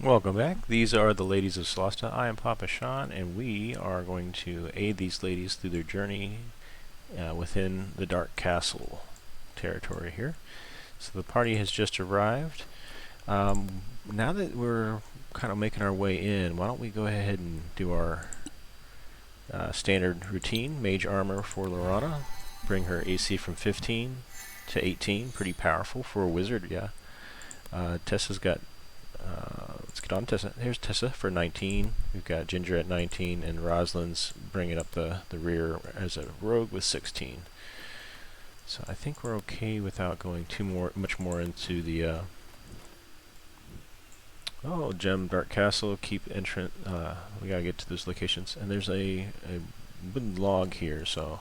Welcome back. These are the ladies of Solasta. I am Papa Sean, and we are going to aid these ladies through their journey within the Dark Castle territory here. So the party has just arrived. Now that we're kind of making our way in, why don't we go ahead and do our standard routine. Mage armor for Lorana. Bring her AC from 15 to 18. Pretty powerful for a wizard, yeah. Tessa's got let's get on Tessa. Here's Tessa for 19. We've got Ginger at 19, and Rosalind's bringing up the rear as a rogue with 16. So I think we're okay without going much more into the Gem Dark Castle. Keep entrant. We gotta get to those locations, and there's a wooden log here. So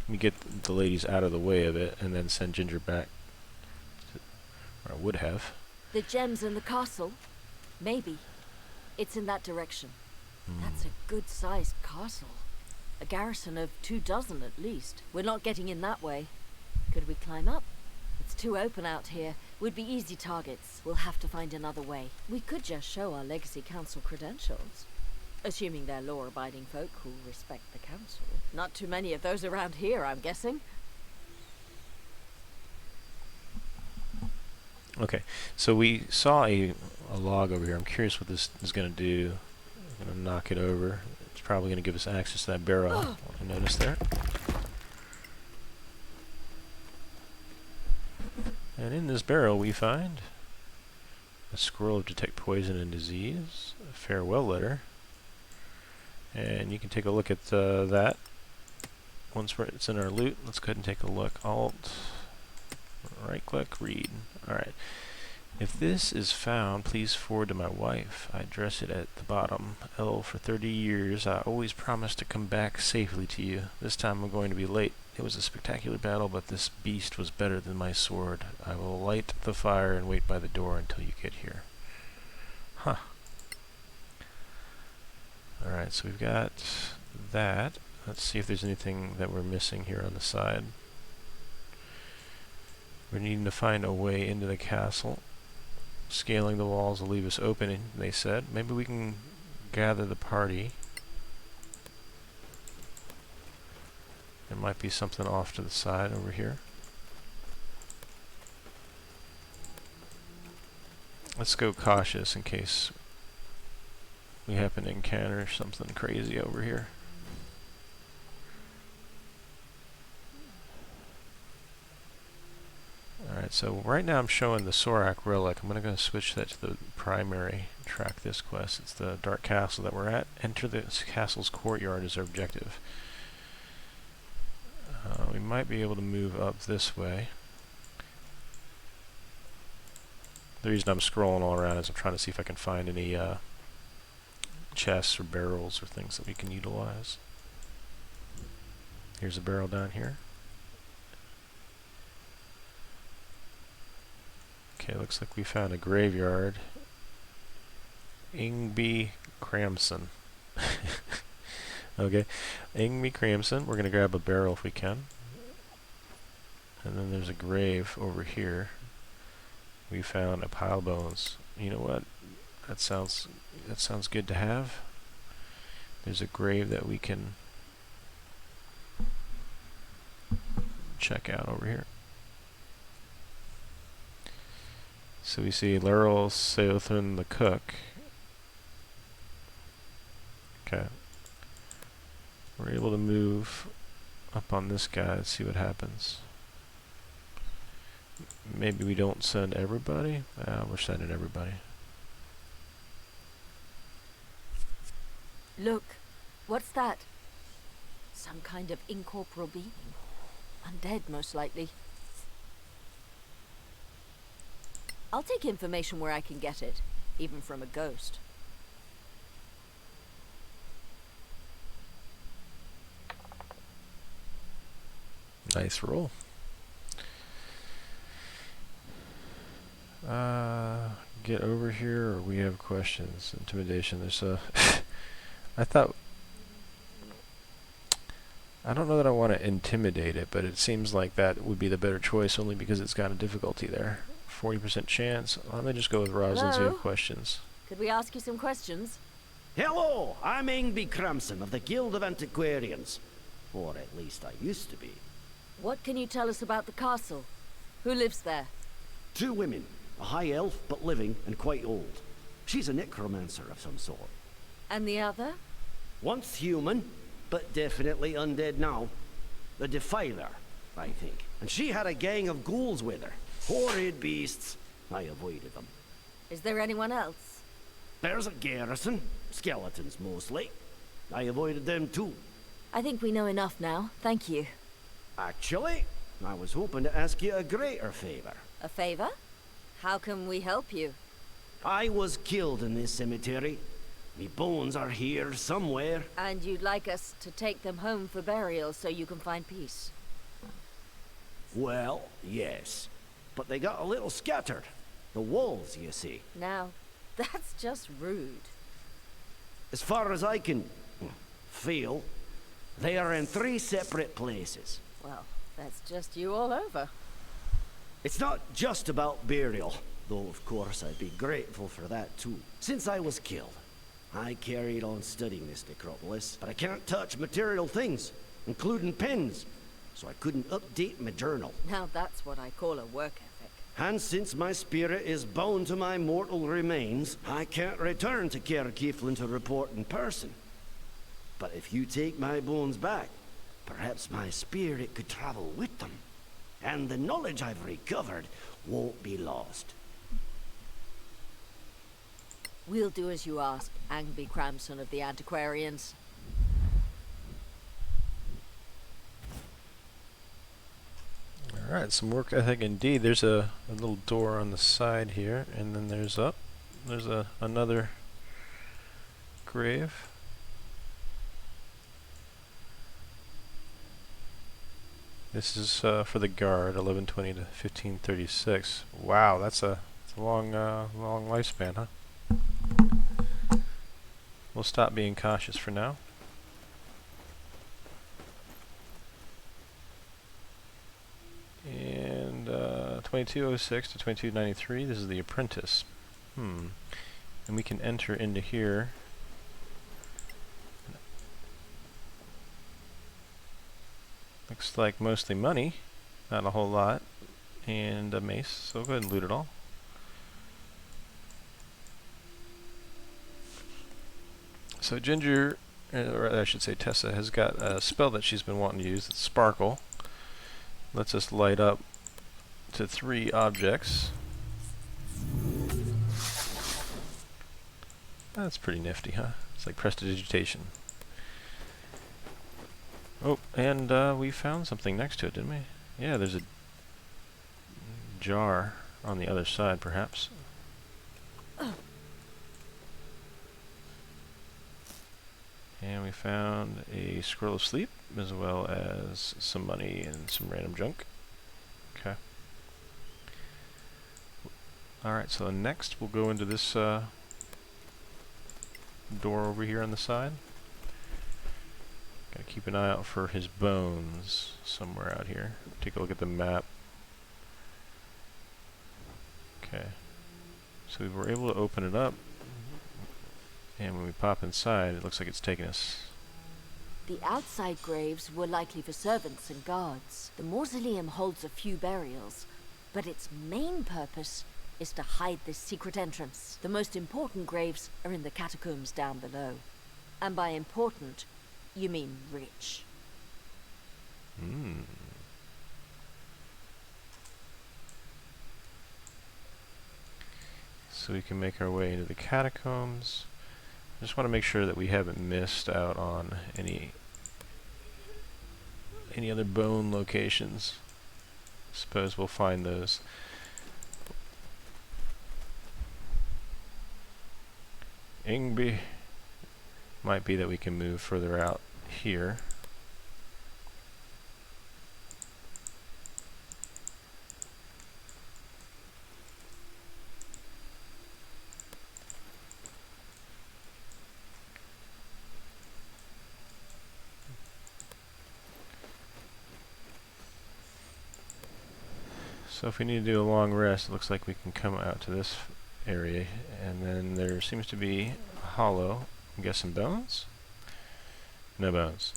let me get the ladies out of the way of it, and then send Ginger back. Or I would have. The gems in the castle? Maybe. It's in that direction. That's a good-sized castle. A garrison of 24 at least. We're not getting in that way. Could we climb up? It's too open out here. We'd be easy targets. We'll have to find another way. We could just show our Legacy Council credentials. Assuming they're law-abiding folk who respect the council. Not too many of those around here, I'm guessing. Okay, so we saw a log over here. I'm curious what this is going to do. I'm going to knock it over. It's probably going to give us access to that barrel. I noticed there. And in this barrel we find a scroll of detect poison and disease, a farewell letter, and you can take a look at that once it's in our loot. Let's go ahead and take a look. Alt, right click, read. Alright. If this is found, please forward to my wife. I address it at the bottom. L, for 30 years, I always promised to come back safely to you. This time I'm going to be late. It was a spectacular battle, but this beast was better than my sword. I will light the fire and wait by the door until you get here. Huh. Alright, so we've got that. Let's see if there's anything that we're missing here on the side. We're needing to find a way into the castle. Scaling the walls will leave us open, they said. Maybe we can gather the party. There might be something off to the side over here. Let's go cautious in case we happen to encounter something crazy over here. Alright, so right now I'm showing the Sorak relic. I'm going to switch that to the primary track this quest. It's the Dark Castle that we're at. Enter the castle's courtyard is our objective. We might be able to move up this way. The reason I'm scrolling all around is I'm trying to see if I can find any chests or barrels or things that we can utilize. Here's a barrel down here. Okay, looks like we found a graveyard. Ingby Cramson. Okay, Ingby Cramson. We're going to grab a barrel if we can. And then there's a grave over here. We found a pile of bones. You know what? That sounds good to have. There's a grave that we can check out over here. So we see Laurel Saothan the cook. Okay. We're able to move up on this guy and see what happens. Maybe we don't send everybody. We're sending everybody. Look, what's that? Some kind of incorporeal being. Undead, most likely. I'll take information where I can get it, even from a ghost. Nice roll. Get over here, or we have questions. Intimidation. There's a... I don't know that I want to intimidate it, but it seems like that would be the better choice only because it's got a difficulty there. 40% chance. Let me just go with Rosalind's. You have questions. Could we ask you some questions? Hello, I'm Ingby Crimson of the Guild of Antiquarians. Or at least I used to be. What can you tell us about the castle? Who lives there? 2 women, a high elf but living and quite old. She's a necromancer of some sort. And the other? Once human, but definitely undead now. The Defiler, I think. And she had a gang of ghouls with her. Horrid beasts. I avoided them. Is there anyone else? There's a garrison. Skeletons, mostly. I avoided them too. I think we know enough now. Thank you. Actually, I was hoping to ask you a greater favor. A favor? How can we help you? I was killed in this cemetery. Me bones are here somewhere. And you'd like us to take them home for burial so you can find peace? Well, yes. But they got a little scattered. The walls, you see. Now, that's just rude. As far as I can feel, they are in 3 separate places. Well, that's just you all over. It's not just about burial, though of course I'd be grateful for that too. Since I was killed, I carried on studying this necropolis, but I can't touch material things, including pens, so I couldn't update my journal. Now that's what I call a work ethic. And since my spirit is bound to my mortal remains, I can't return to Caer Cieflin to report in person. But if you take my bones back, perhaps my spirit could travel with them, and the knowledge I've recovered won't be lost. We'll do as you ask, Angby Cramson of the Antiquarians. Alright, some work ethic indeed. There's a little door on the side here, and then there's another grave. This is for the guard, 1120 to 1536. Wow, that's a long lifespan, huh? We'll stop being cautious for now. And 2206 to 2293, this is the apprentice. And we can enter into here. Looks like mostly money, not a whole lot, and a mace, so go ahead and loot it all. So Ginger, or I should say Tessa, has got a spell that she's been wanting to use, it's Sparkle. Lets us light up to 3 objects. That's pretty nifty, huh? It's like prestidigitation. Oh, and we found something next to it, didn't we? Yeah, there's a jar on the other side, perhaps. And we found a scroll of sleep, as well as some money and some random junk. Okay. Alright, so next we'll go into this door over here on the side. Gotta keep an eye out for his bones somewhere out here. Take a look at the map. Okay. So we were able to open it up. And when we pop inside, it looks like it's taking us. The outside graves were likely for servants and guards. The mausoleum holds a few burials, but its main purpose is to hide this secret entrance. The most important graves are in the catacombs down below. And by important, you mean rich. So we can make our way into the catacombs. I just want to make sure that we haven't missed out on any other bone locations. Suppose we'll find those. Ingby. Might be that we can move further out here. So if we need to do a long rest, it looks like we can come out to this area, and then there seems to be a hollow. I'm guessing bones? No bones.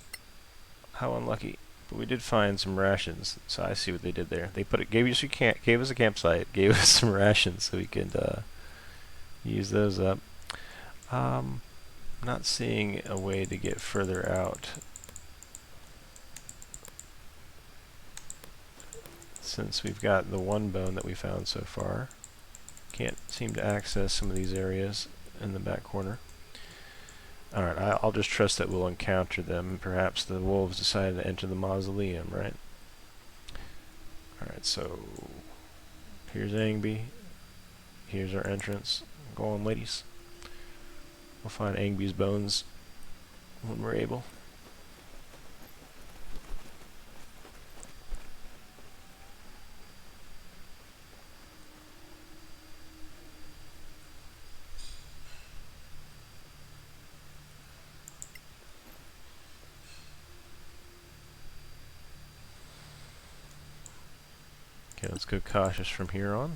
How unlucky. But we did find some rations, so I see what they did there. They gave us a campsite, gave us some rations so we could use those up. Not seeing a way to get further out since we've got the one bone that we found so far. Can't seem to access some of these areas in the back corner. Alright, I'll just trust that we'll encounter them. Perhaps the wolves decided to enter the mausoleum, right? Alright, so here's Angby. Here's our entrance. Go on, ladies. We'll find Angby's bones when we're able. Okay, let's go cautious from here on.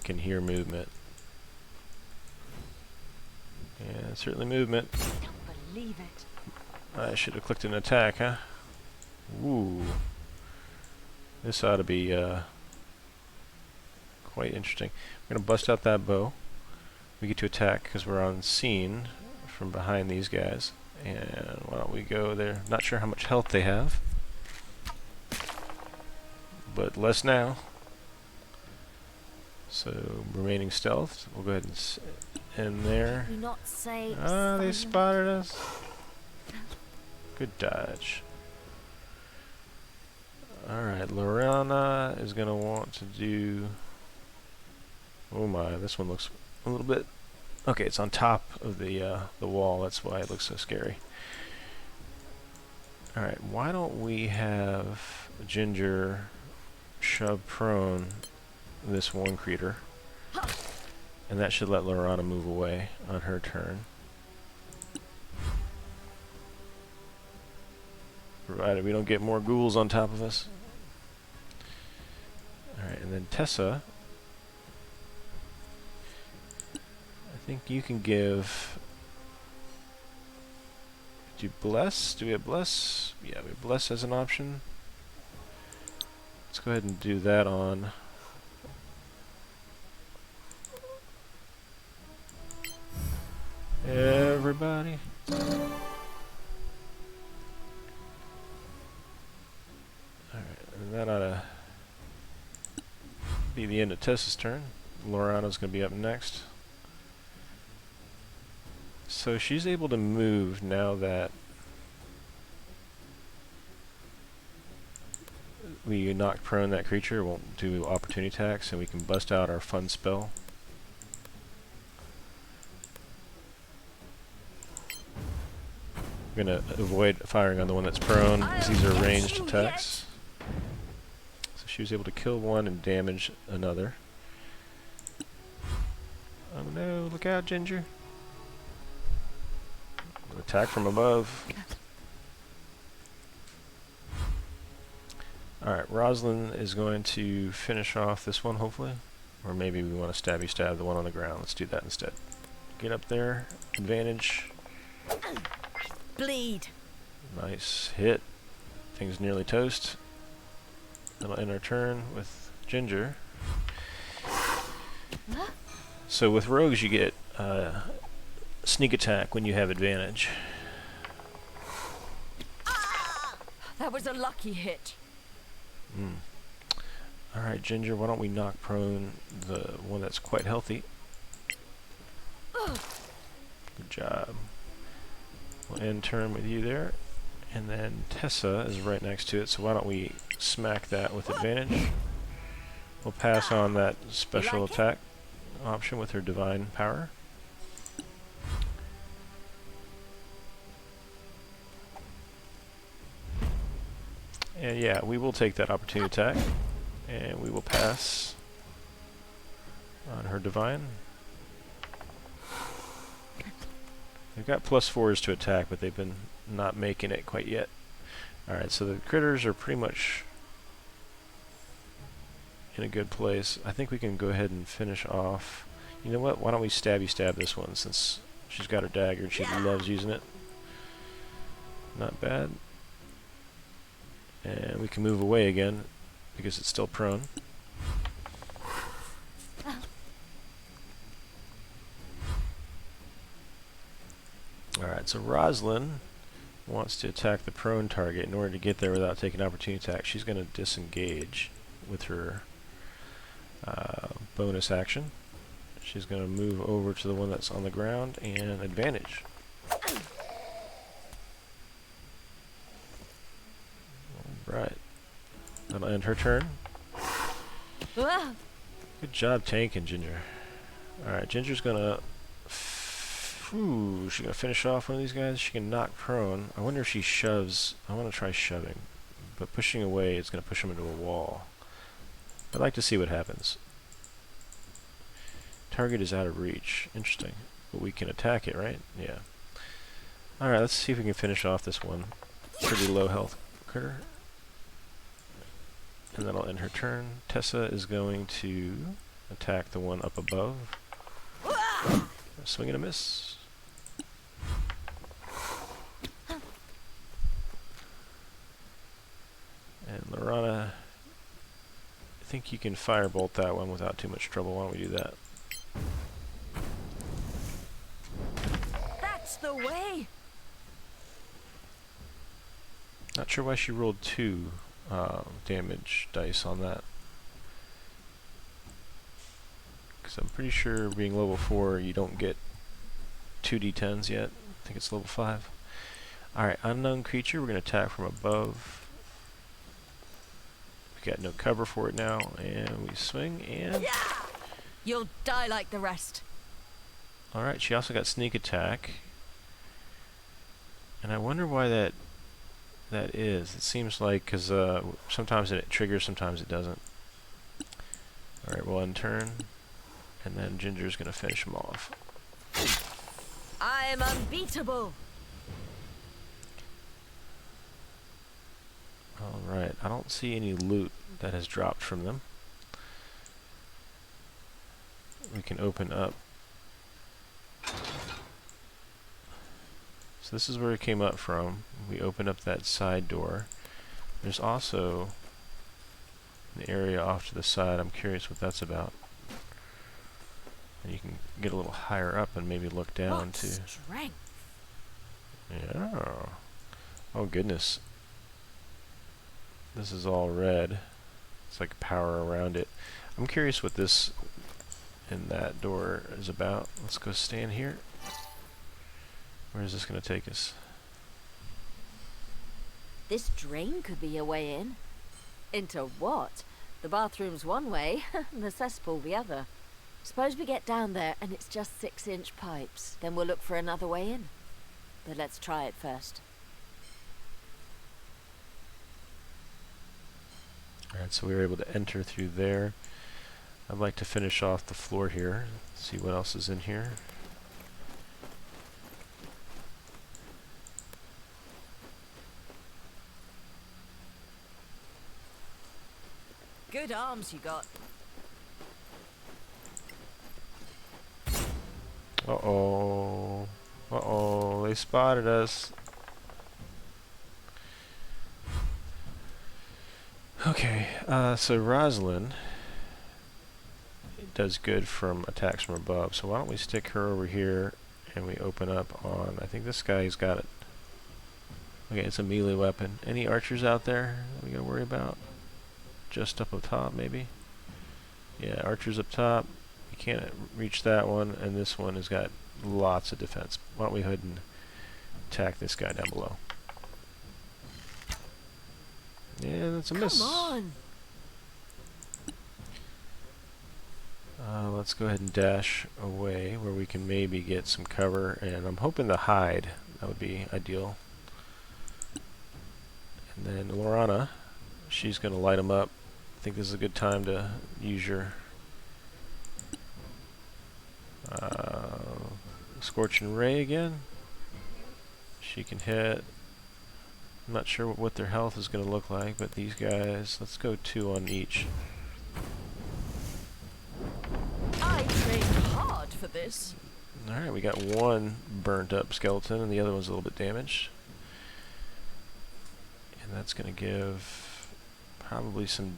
Can hear movement. Yeah, certainly movement. Don't believe it. I should have clicked an attack, huh? Ooh. This ought to be quite interesting. We're going to bust out that bow. We get to attack because we're on scene from behind these guys. And why don't we go there? Not sure how much health they have, but less now. So remaining stealth. We'll go ahead and in there. Do not say. Ah, they spotted us. Good dodge. Alright, Lorana is going to want to do... Oh my, this one looks a little bit... Okay, it's on top of the wall, that's why it looks so scary. Alright, why don't we have Ginger shove prone this one creature, and that should let Lorana move away on her turn. Provided we don't get more ghouls on top of us. Alright, and then Tessa, I think you can give... Do Bless? Do we have Bless? Yeah, we have Bless as an option. Let's go ahead and do that on... everybody. Alright, and that ought to be the end of Tessa's turn. Lorana's going to be up next. So she's able to move now that we knocked prone that creature. Won't do opportunity attacks, and we can bust out our fun spell. I'm going to avoid firing on the one that's prone because these are ranged attacks. So she was able to kill one and damage another. Oh no, look out, Ginger. Attack from above. Alright, Rosalind is going to finish off this one, hopefully. Or maybe we want to stabby stab the one on the ground. Let's do that instead. Get up there. Advantage. Bleed. Nice hit. Thing's nearly toast. That'll end our turn with Ginger. So with rogues you get sneak attack when you have advantage. That was a lucky hit. Alright, Ginger, why don't we knock prone the one that's quite healthy. Good job. We'll end turn with you there. And then Tessa is right next to it, so why don't we smack that with advantage. We'll pass on that special attack option with her divine power. And yeah, we will take that opportunity attack, and we will pass on her divine. They've got +4s to attack, but they've been not making it quite yet. Alright, so the critters are pretty much in a good place. I think we can go ahead and finish off. You know what? Why don't we stabby stab this one, since she's got her dagger and she loves using it. Not bad. And we can move away again because it's still prone. Alright, so Rosalind wants to attack the prone target. In order to get there without taking opportunity attack, she's going to disengage with her bonus action. She's going to move over to the one that's on the ground and advantage. Alright. That'll end her turn. Good job tanking, Ginger. Alright, Ginger's going to... Ooh, she's going to finish off one of these guys. She can knock prone. I wonder if she shoves. I want to try shoving. But pushing away is going to push him into a wall. I'd like to see what happens. Target is out of reach. Interesting. But we can attack it, right? Yeah. Alright, let's see if we can finish off this one. Pretty low health critter. And that'll end her turn. Tessa is going to attack the one up above. Swing and a miss. And Lorana, I think you can firebolt that one without too much trouble. Why don't we do that? That's the way. Not sure why she rolled 2 damage dice on that. Because I'm pretty sure being level 4 you don't get 2 d10s yet. I think it's level 5. Alright, unknown creature. We're going to attack from above. We got no cover for it now. And we swing and... You'll die like the rest. Alright, she also got sneak attack. And I wonder why that is. It seems like because sometimes it triggers, sometimes it doesn't. Alright, we'll end turn. And then Ginger's going to finish him off. I am unbeatable. Alright, I don't see any loot that has dropped from them. We can open up. So this is where it came up from. We open up that side door. There's also an area off to the side. I'm curious what that's about. And you can get a little higher up and maybe look down What too. strength. Yeah. Oh goodness. This is all red. It's like power around it. I'm curious what this in that door is about. Let's go stand here. Where is this going to take us? This drain could be a way in. Into what? The bathroom's one way, the cesspool the other. Suppose we get down there and it's just 6-inch pipes. Then we'll look for another way in. But let's try it first. Alright, so we were able to enter through there. I'd like to finish off the floor here. See what else is in here. Good arms you got. Uh-oh. Uh-oh, they spotted us. Okay, so Rosalind does good from attacks from above, so why don't we stick her over here and we open up on, I think this guy's got it. Okay, it's a melee weapon. Any archers out there that we gotta worry about? Just up top, maybe? Yeah, archers up top. You can't reach that one, and this one has got lots of defense. Why don't we go ahead and attack this guy down below? Yeah, that's a miss. Come on. Let's go ahead and dash away where we can maybe get some cover, and I'm hoping to hide. That would be ideal. And then Lorana, she's going to light him up. I think this is a good time to use your Scorching Ray again. She can hit. I'm not sure what their health is going to look like, but these guys, let's go 2 on each. trained hard for this. Alright, we got one burnt up skeleton and the other one's a little bit damaged. And that's going to give probably some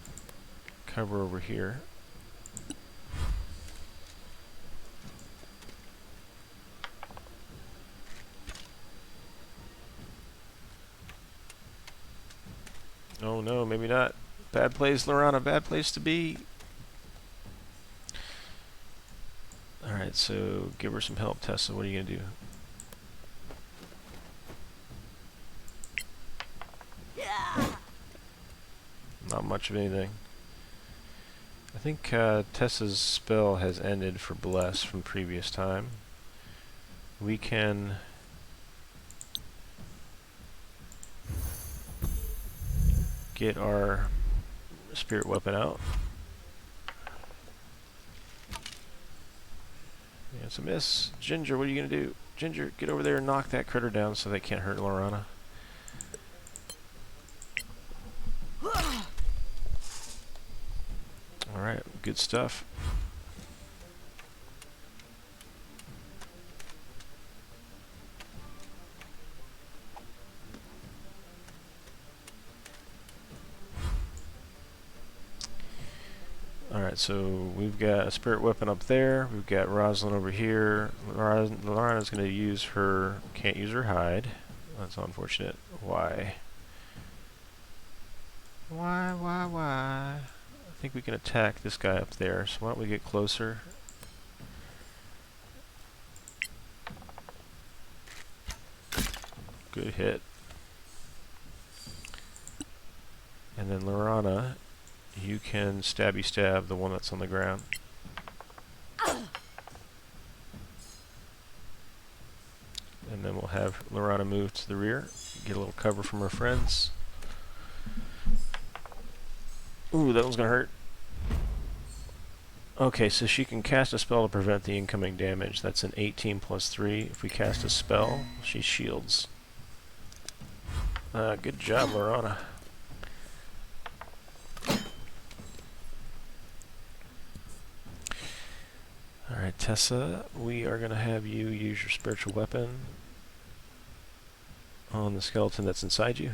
cover over here. Oh no, maybe not. Bad place, Lorana, bad place to be. Alright, so give her some help, Tessa. What are you going to do? Not much of anything. I think Tessa's spell has ended for Bless from previous time. We can get our spirit weapon out. Yeah, it's a miss. Ginger, what are you going to do? Ginger, get over there and knock that critter down so they can't hurt Lorana. Alright, good stuff. Alright, so we've got a spirit weapon up there. We've got Rosalind over here. Lorana's going to use her... can't use her hide. That's unfortunate. Why? Why? I think we can attack this guy up there. So why don't we get closer? Good hit. And then Lorana, you can stabby stab the one that's on the ground. And then we'll have Lorana move to the rear, get a little cover from her friends. Ooh, that one's gonna hurt. Okay, so she can cast a spell to prevent the incoming damage. That's an 18 plus 3. If we cast a spell, she shields. Good job, Lorana. Alright, Tessa, we are going to have you use your spiritual weapon on the skeleton that's inside you.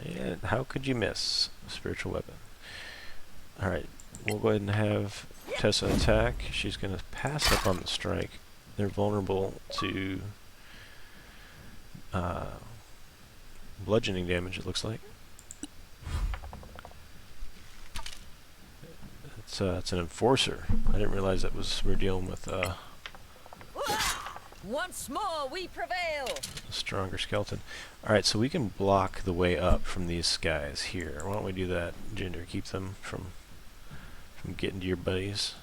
And how could you miss a spiritual weapon? Alright, we'll go ahead and have Tessa attack. She's going to pass up on the strike. They're vulnerable to bludgeoning damage, it looks like. It's an enforcer. I didn't realize that we're dealing with Once more we prevail. a stronger skeleton. Alright, so we can block the way up from these guys here. Why don't we do that, Ginger? Keep them from getting to your buddies.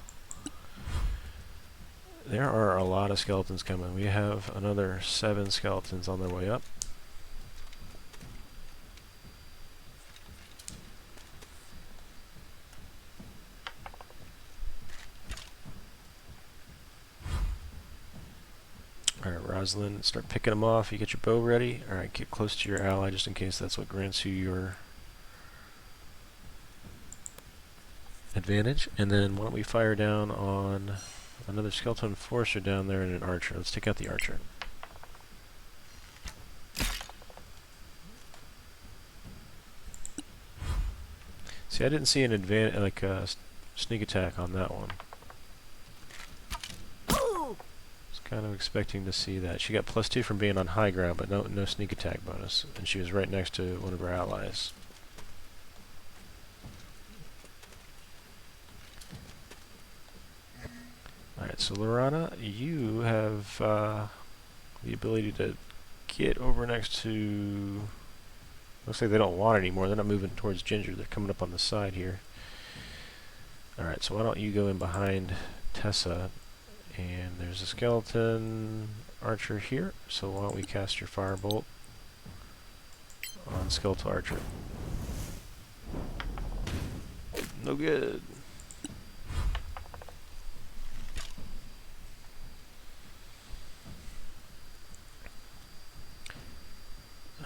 There are a lot of skeletons coming. We have another 7 skeletons on their way up. Alright, Rosalind, start picking them off. You get your bow ready. Alright, get close to your ally just in case that's what grants you your advantage. And then why don't we fire down on another skeleton enforcer down there and an archer. Let's take out the archer. See, I didn't see an advantage, like a sneak attack on that one. Kind of expecting to see that. She got +2 from being on high ground, but no sneak attack bonus. And she was right next to one of her allies. Alright, so Lorana, you have the ability to get over next to... Looks like they don't want it anymore. They're not moving towards Ginger. They're coming up on the side here. Alright, so why don't you go in behind Tessa. And there's a skeleton archer here, so why don't we cast your firebolt on skeletal archer. No good.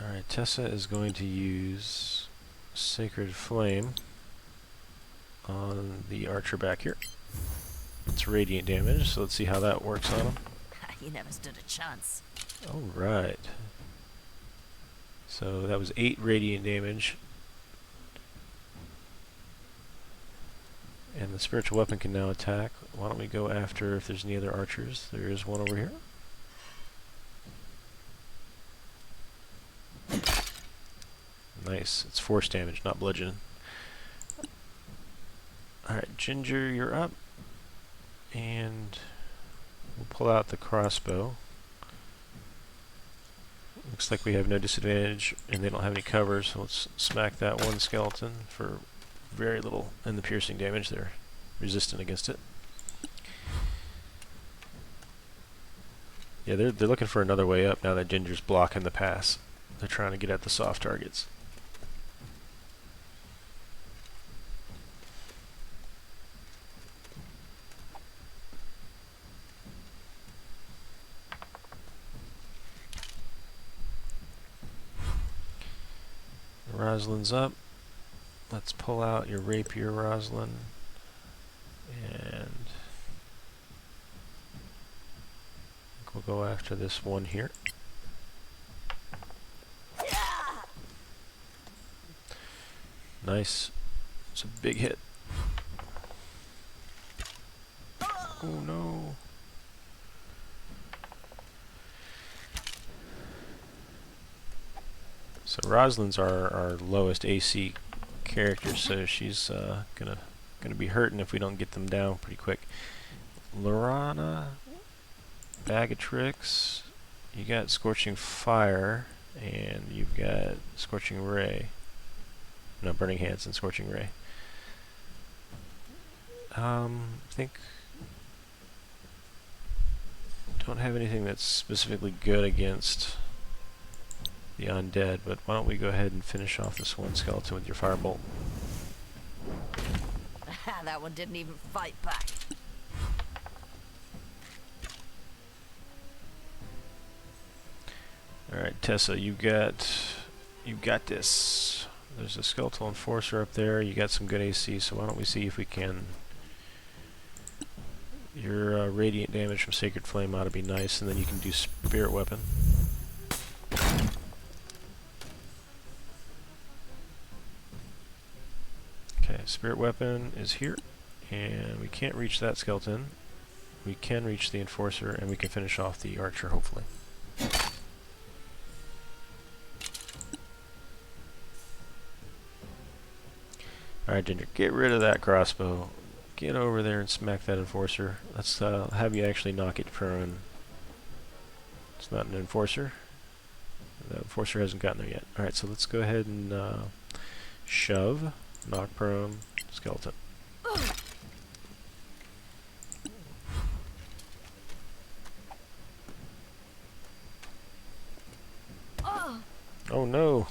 Alright, Tessa is going to use Sacred Flame on the archer back here. It's radiant damage, so let's see how that works on him. You never stood a chance. Alright. So that was 8 radiant damage. And the spiritual weapon can now attack. Why don't we go after if there's any other archers? There is one over here. Nice. It's force damage, not bludgeon. Alright, Ginger, you're up. And we'll pull out the crossbow. Looks like we have no disadvantage and they don't have any cover, so let's smack that one skeleton for very little in the piercing damage. They're resistant against it. Yeah, they're looking for another way up now that Ginger's blocking the pass. They're trying to get at the soft targets. Rosalind's up. Let's pull out your rapier, Rosalind. And we'll go after this one here. Nice. It's a big hit. Oh no. So Rosalind's our lowest AC character, so she's gonna be hurting if we don't get them down pretty quick. Lorana, Bag of Tricks, you got Scorching Fire, and you've got Scorching Ray. No, Burning Hands and Scorching Ray. I think don't have anything that's specifically good against the undead, but why don't we go ahead and finish off this one skeleton with your firebolt. That one didn't even fight back. Alright, Tessa, you've got this. There's a skeletal enforcer up there. You got some good AC, so why don't we see if we can. Your radiant damage from Sacred Flame ought to be nice, and then you can do Spirit Weapon. Okay, Spirit Weapon is here, and we can't reach that skeleton. We can reach the enforcer, and we can finish off the archer, hopefully. Alright, Ginger, get rid of that crossbow. Get over there and smack that enforcer. Let's have you actually knock it prone. It's not an enforcer. The enforcer hasn't gotten there yet. Alright, so let's go ahead and shove. Knock prone, skeleton. Oh no!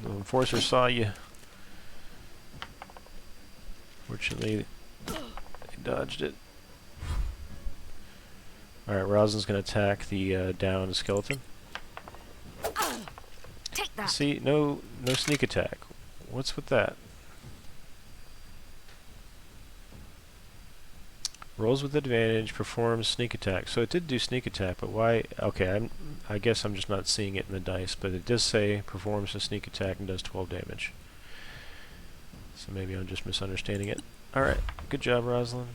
The enforcer saw you. Fortunately, they dodged it. Alright, Rosalind's gonna attack the downed skeleton. Take that. See, no sneak attack. What's with that? Rolls with advantage, performs sneak attack. So it did do sneak attack, but why? Okay, I guess I'm just not seeing it in the dice, but it does say performs a sneak attack and does 12 damage. So maybe I'm just misunderstanding it. Alright, good job, Rosalind.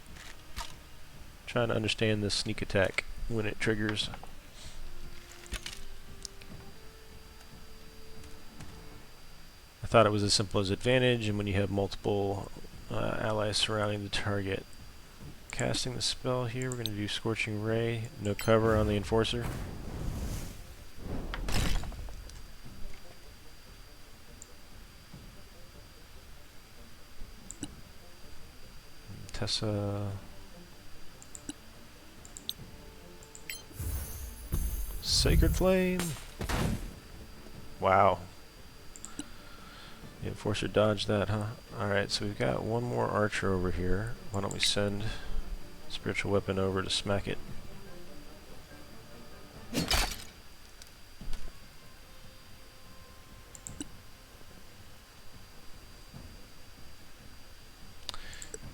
Trying to understand this sneak attack when it triggers. I thought it was as simple as advantage, and when you have multiple allies surrounding the target. Casting the spell here, we're going to do Scorching Ray. No cover on the enforcer. Tessa. Sacred Flame. Wow. The enforcer dodged that, huh? Alright, so we've got one more archer over here. Why don't we send Spiritual Weapon over to smack it?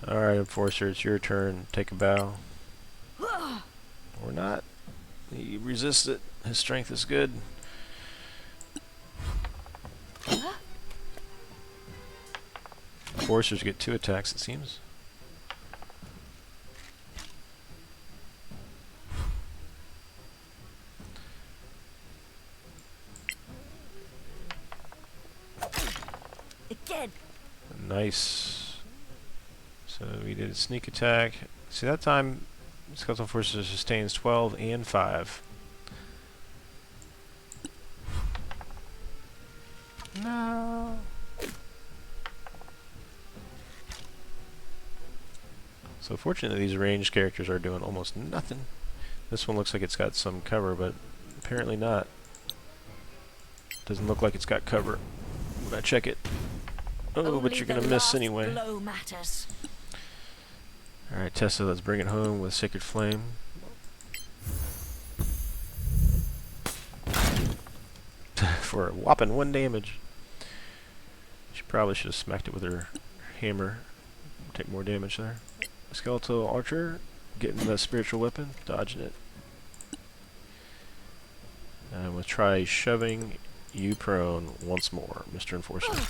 Alright, Enforcer, it's your turn. Take a bow. Or not. He resists it. His strength is good. Enforcers get 2 attacks, it seems. Again. Nice. So we did a sneak attack. See, that time Skeletal Forces sustains 12 and 5. No. So fortunately these ranged characters are doing almost nothing. This one looks like it's got some cover, but apparently not. Doesn't look like it's got cover when I check it. Oh, but you're gonna miss anyway. Alright, Tessa, let's bring it home with Sacred Flame. For a whopping 1 damage. She probably should have smacked it with her hammer. Take more damage there. Skeletal Archer, getting the spiritual weapon, dodging it. And we'll try shoving you prone once more, Mr. Enforcer.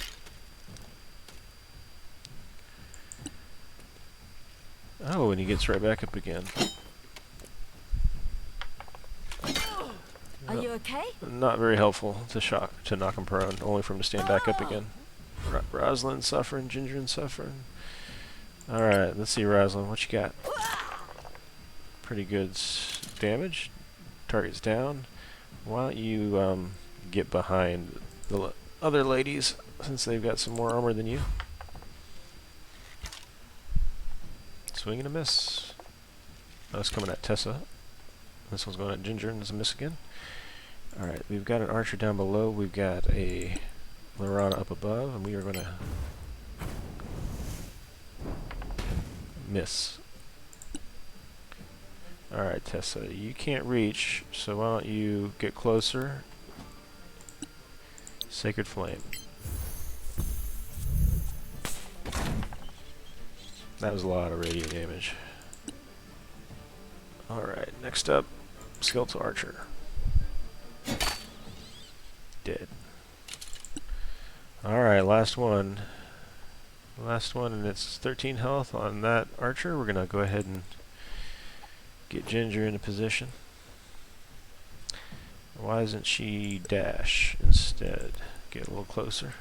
Oh, and he gets right back up again. Are you okay? Not very helpful to knock him prone, only for him to stand back up again. Rosalind suffering, Ginger suffering. Alright, let's see, Rosalind, what you got? Pretty good damage. Target's down. Why don't you get behind the other ladies, since they've got some more armor than you. Swing and a miss. That's coming at Tessa. This one's going at Ginger, and there's a miss again. Alright, we've got an archer down below. We've got a Lorana up above, and we are going to miss. Alright, Tessa, you can't reach, so why don't you get closer? Sacred Flame. That was a lot of radiant damage. Alright, next up, Skeletal Archer. Dead. Alright, last one. Last one, and it's 13 health on that Archer. We're going to go ahead and get Ginger into position. Why doesn't she dash instead? Get a little closer.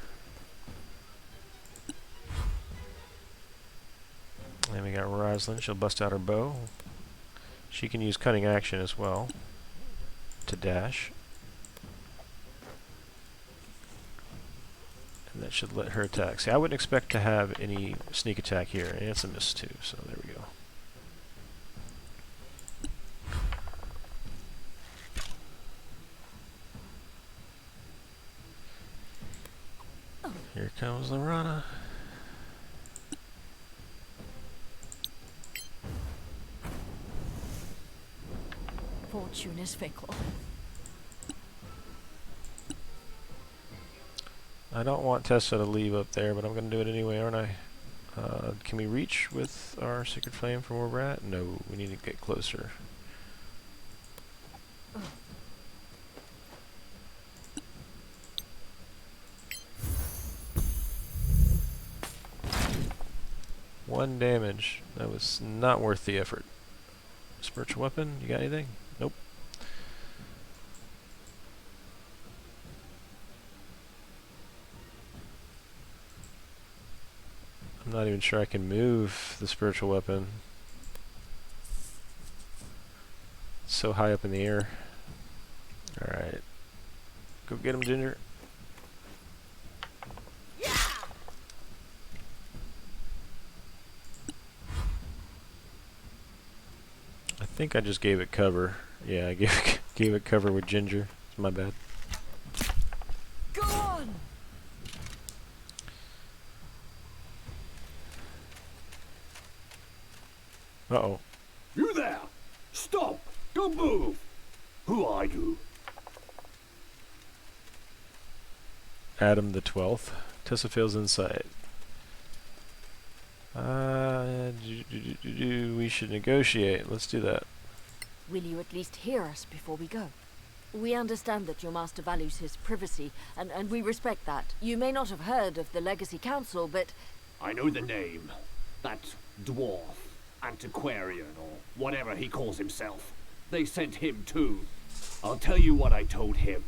And we got Rosalind. She'll bust out her bow. She can use cunning action as well to dash. And that should let her attack. See, I wouldn't expect to have any sneak attack here. And it's a miss too, so there we go. Here comes Lorana. Fortune is fickle. I don't want Tessa to leave up there, but I'm going to do it anyway, aren't I? Can we reach with our Sacred Flame from where we're at? No, we need to get closer. One damage. That was not worth the effort. Spiritual weapon, you got anything? Nope. I'm not even sure I can move the spiritual weapon. It's so high up in the air. Alright. Go get him, Ginger. I think I just gave it cover. Yeah, I gave it cover with Ginger. It's my bad. Go on. Uh-oh. You there! Stop! Don't move! Who are you? Adam the 12th. Tessa feels inside. We should negotiate. Let's do that. Will you at least hear us before we go? We understand that your master values his privacy, and we respect that. You may not have heard of the Legacy Council, but I know the name. That dwarf, antiquarian, or whatever he calls himself. They sent him too. I'll tell you what I told him.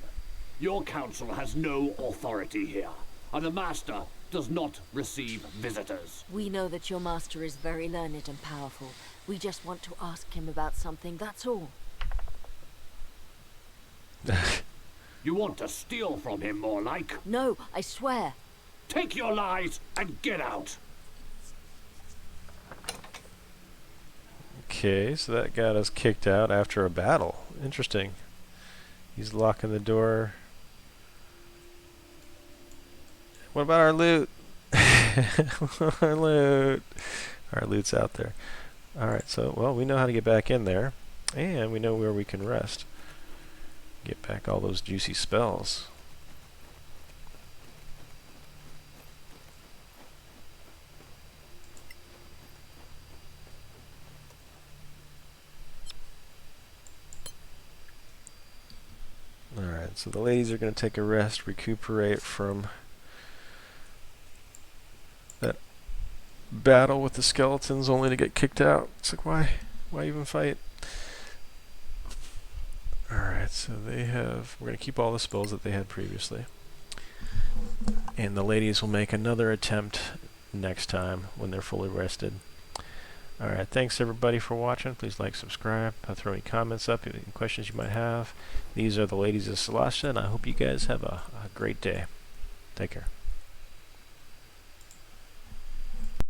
Your council has no authority here, and the master does not receive visitors. we know that your master is very learned and powerful. We just want to ask him about something, that's all. You want to steal from him, more like? No, I swear. Take your lies and get out! Okay, so that got us kicked out after a battle. Interesting. He's locking the door. What about our loot? Our loot. Our loot's out there. Alright, so, well, we know how to get back in there. And we know where we can rest. Get back all those juicy spells. Alright, so the ladies are going to take a rest, recuperate from that battle with the skeletons only to get kicked out. It's like, why even fight? Alright, so we're going to keep all the spells that they had previously. And the ladies will make another attempt next time when they're fully rested. Alright, thanks everybody for watching. Please like, subscribe, throw any comments up, any questions you might have. These are the ladies of Solasta, and I hope you guys have a great day. Take care.